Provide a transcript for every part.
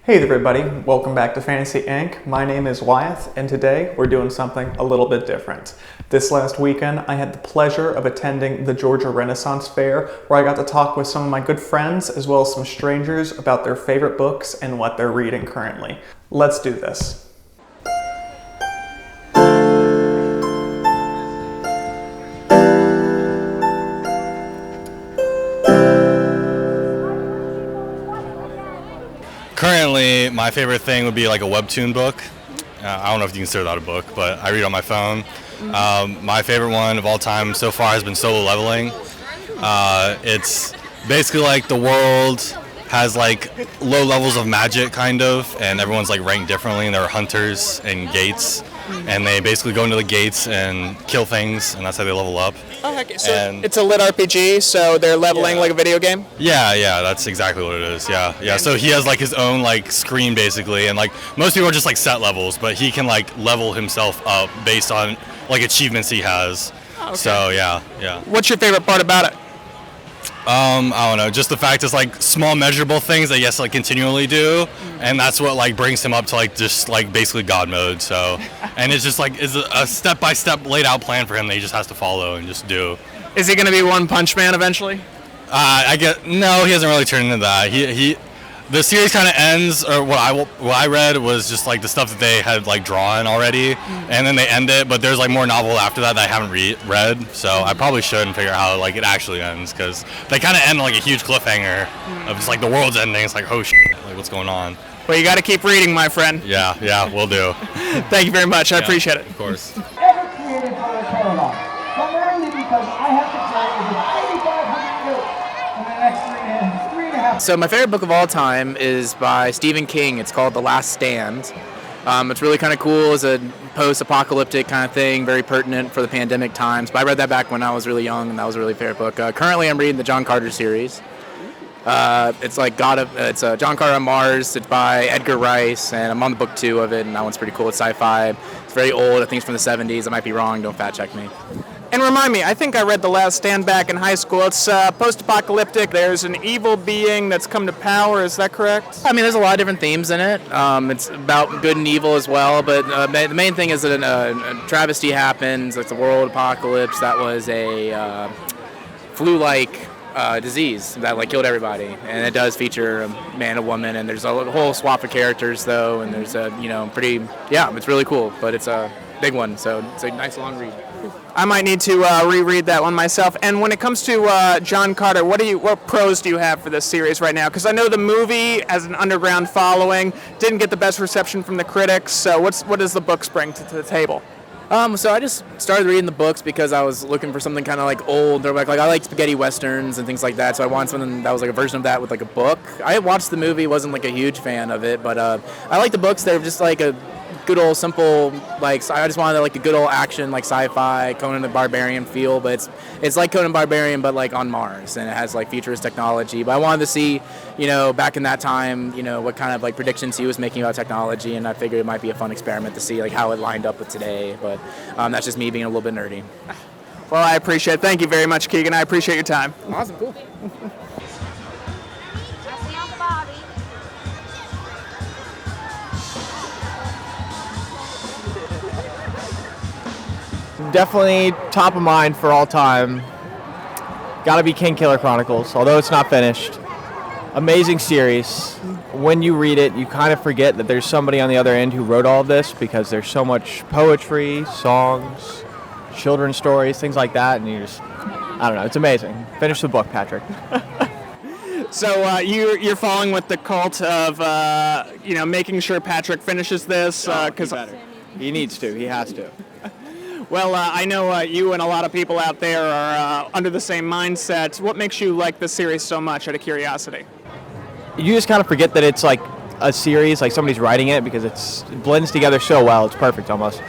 Hey everybody, welcome back to Fantasy Inc. My name is Wyeth, and today we're doing something a little bit different. This last weekend, I had the pleasure of attending the Georgia Renaissance Fair, where I got to talk with some of my good friends, as well as some strangers, about their favorite books and what they're reading currently. Let's do this. Currently, my favorite thing would be like a webtoon book. I don't know if you consider that a book, but I read on my phone. My favorite one of all time so far has been Solo Leveling. It's basically like the world has like low levels of magic kind of, and everyone's like ranked differently, and there are hunters and gates, and they basically go into the gates and kill things, and that's how they level up. Oh, okay. So it's a lit RPG, so they're leveling like a video game? Yeah, that's exactly what it is. Yeah. So he has like his own like screen basically, and like most people are just like set levels, but he can like level himself up based on like achievements he has. Oh, okay. So yeah. What's your favorite part about it? I don't know, just the fact it's like small measurable things that he has to like continually do, and that's what like brings him up to like just like basically God mode. So, and it's just like is a step-by-step laid out plan for him that he just has to follow and just do. Is he going to be One Punch Man eventually? I get no, he hasn't really turned into that. The series kind of ends, or what I read was just like the stuff that they had like drawn already, and then they end it. But there's like more novel after that I haven't read, so I probably should and figure out how like it actually ends, because they kind of end like a huge cliffhanger of just like the world's ending. It's like, oh shit, like what's going on? Well, you got to keep reading, my friend. Yeah, we'll do. Thank you very much. I appreciate it. Of course. Ever created for a prologue, primarily because I have to play over 8,500 notes in the next 3.5. So my favorite book of all time is by Stephen King. It's called The Last Stand. It's really kind of cool. It's a post-apocalyptic kind of thing, very pertinent for the pandemic times. But I read that back when I was really young, and that was a really favorite book. Currently, I'm reading the John Carter series. It's like John Carter on Mars. It's by Edgar Rice, and I'm on the book 2 of it, and that one's pretty cool. It's sci-fi. It's very old. I think it's from the 70s. I might be wrong. Don't fact check me. And remind me, I think I read The Last Stand back in high school. It's post-apocalyptic. There's an evil being that's come to power. Is that correct? I mean, there's a lot of different themes in it. It's about good and evil as well, but the main thing is that a travesty happens. It's a world apocalypse. That was a flu-like disease that like killed everybody, and it does feature a man and woman, and there's a whole swap of characters though, and there's it's really cool, but it's a big one, so it's a nice long read. I might need to reread that one myself. And when it comes to John Carter, what pros do you have for this series right now? Because I know the movie, as an underground following, didn't get the best reception from the critics. So what does the books bring to the table? So I just started reading the books because I was looking for something kind of like old. Or like I like spaghetti westerns and things like that. So I wanted something that was like a version of that with like a book. I watched the movie, wasn't like a huge fan of it, but I like the books. They're just like a good old simple, like I just wanted like a good old action, like sci-fi Conan the Barbarian feel, but it's like Conan Barbarian but like on Mars, and it has like futurist technology. But I wanted to see, back in that time, what kind of like predictions he was making about technology, and I figured it might be a fun experiment to see like how it lined up with today. But that's just me being a little bit nerdy. Well, I appreciate it. Thank you very much, Keegan. I appreciate your time. Awesome, cool. Definitely top of mind for all time. Gotta be King Killer Chronicles, although it's not finished. Amazing series. When you read it, you kind of forget that there's somebody on the other end who wrote all of this, because there's so much poetry, songs, children's stories, things like that, and I don't know, it's amazing. Finish the book, Patrick. So you're following with the cult of making sure Patrick finishes this, because he needs to. He has to. Well, I know you and a lot of people out there are under the same mindset. What makes you like this series so much, out of curiosity? You just kind of forget that it's like a series, like somebody's writing it, because it blends together so well. It's perfect almost.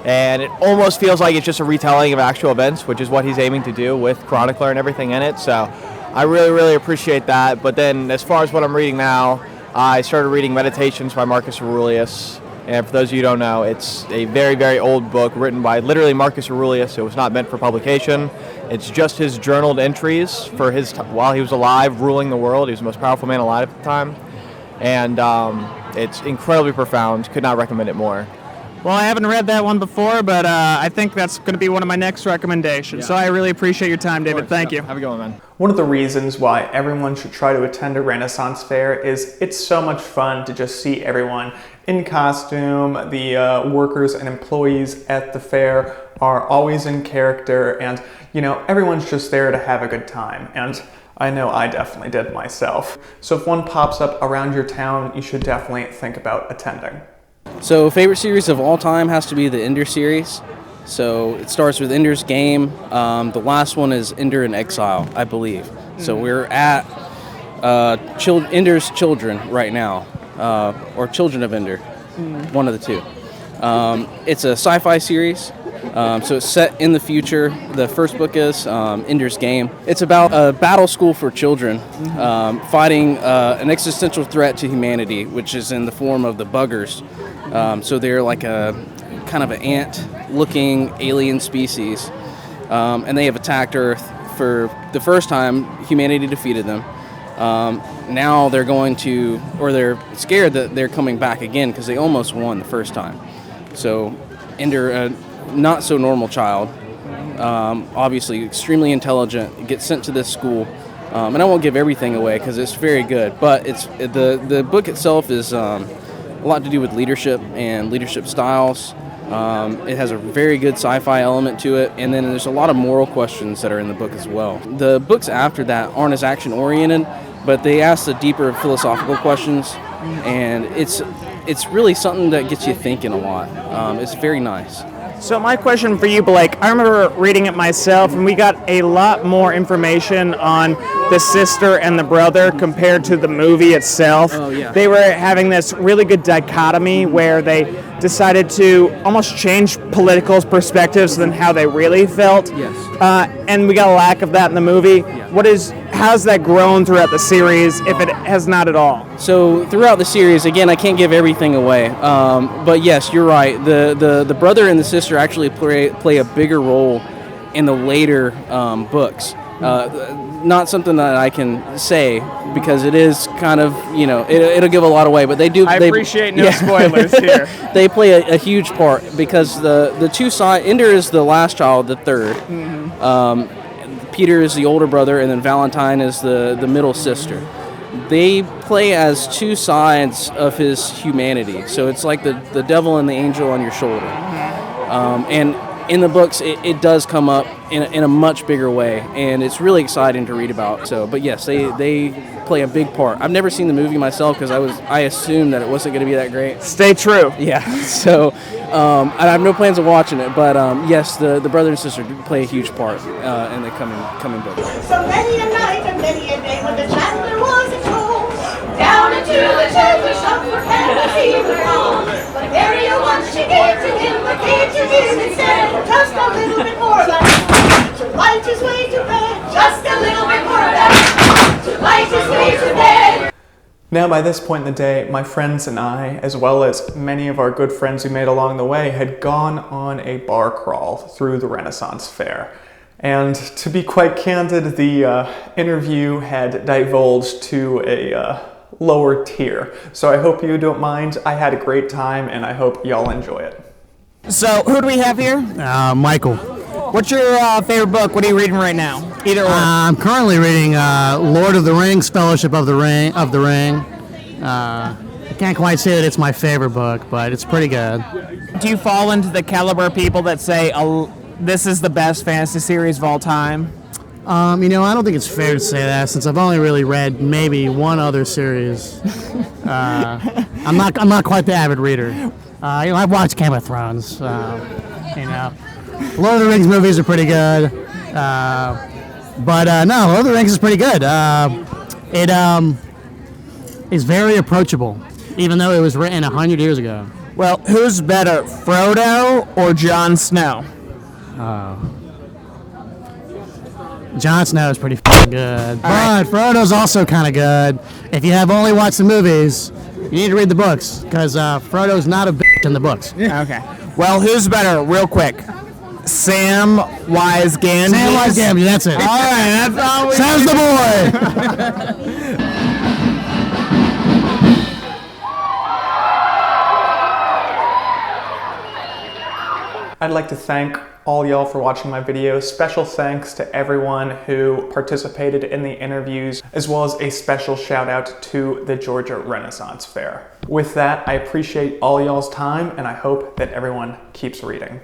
And it almost feels like it's just a retelling of actual events, which is what he's aiming to do with Chronicler and everything in it. So I really, really appreciate that. But then as far as what I'm reading now, I started reading Meditations by Marcus Aurelius. And for those of you who don't know, it's a very, very old book written by literally Marcus Aurelius. It was not meant for publication. It's just his journaled entries for while he was alive, ruling the world. He was the most powerful man alive at the time. and it's incredibly profound. Could not recommend it more. Well, I haven't read that one before, but I think that's going to be one of my next recommendations. So I really appreciate your time, David. Thank you. Have a good one, man. One of the reasons why everyone should try to attend a Renaissance fair is it's so much fun to just see everyone in costume. The workers and employees at the fair are always in character, and everyone's just there to have a good time. And I know I definitely did myself. So if one pops up around your town, you should definitely think about attending. So favorite series of all time has to be the Ender series. So it starts with Ender's Game. The last one is Ender in Exile, I believe. So we're at Ender's Children right now, or Children of Ender, one of the two. It's a sci-fi series. So it's set in the future. The first book is Ender's Game. It's about a battle school for children fighting an existential threat to humanity, which is in the form of the buggers. So they're like a kind of an ant-looking alien species, and they have attacked Earth. For the first time, humanity defeated them. Now they're they're scared that they're coming back again because they almost won the first time. So Ender, not so normal child, obviously extremely intelligent, gets sent to this school, and I won't give everything away because it's very good. But the book itself is a lot to do with leadership and leadership styles. It has a very good sci-fi element to it, and then there's a lot of moral questions that are in the book as well. The books after that aren't as action-oriented, but they ask the deeper philosophical questions, and it's really something that gets you thinking a lot. It's very nice. So my question for you, Blake, I remember reading it myself, and we got a lot more information on the sister and the brother compared to the movie itself. Oh, yeah. They were having this really good dichotomy where they decided to almost change political perspectives than how they really felt. Yes. And we got a lack of that in the movie. Yeah. How's that grown throughout the series, if it has not at all? So throughout the series, again, I can't give everything away, but yes, you're right. The brother and the sister actually play a bigger role in the later books. Not something that I can say because it is kind of, it'll give a lot away, but they do. I appreciate no spoilers here. They play a huge part because the two sides, Ender is the last child, the third. Mm-hmm. Peter is the older brother, and then Valentine is the middle sister. They play as two sides of his humanity. So it's like the devil and the angel on your shoulder. And in the books, it does come up in a much bigger way, and it's really exciting to read about. But yes, they play a big part. I've never seen the movie myself because I assumed that it wasn't going to be that great. Stay true. Yeah. So I have no plans of watching it, but yes, the brother and sister do play a huge part in the coming book. So many a night and many a day when the chandler was at home, down into the chandler shop for candles he would roam. But Ariel once she gave to him the key to his instead, just a little bit more of that, to light his way to bed. Just a little bit more of that, to light his way to bed. Now, by this point in the day, my friends and I, as well as many of our good friends we made along the way, had gone on a bar crawl through the Renaissance Fair. And to be quite candid, the interview had divulged to a lower tier. So I hope you don't mind. I had a great time, and I hope y'all enjoy it. So who do we have here? Michael. What's your favorite book? What are you reading right now? Either or. I'm currently reading Lord of the Rings, Fellowship of the Ring. I can't quite say that it's my favorite book, but it's pretty good. Do you fall into the caliber of people that say this is the best fantasy series of all time? I don't think it's fair to say that since I've only really read maybe one other series. I'm not quite the avid reader. I've watched Game of Thrones. Lord of the Rings movies are pretty good, but no, Lord of the Rings is pretty good. It is very approachable, even though it was written 100 years ago. Well, who's better, Frodo or Jon Snow? Jon Snow is pretty good, but Frodo's also kind of good. If you have only watched the movies, you need to read the books, because Frodo's not a bitch in the books. Okay. Well, who's better, real quick? Samwise Gamgee. Samwise Gamgee, that's it. All right, that's all we Sam's the boy. I'd like to thank all y'all for watching my video. Special thanks to everyone who participated in the interviews, as well as a special shout out to the Georgia Renaissance Fair. With that, I appreciate all y'all's time, and I hope that everyone keeps reading.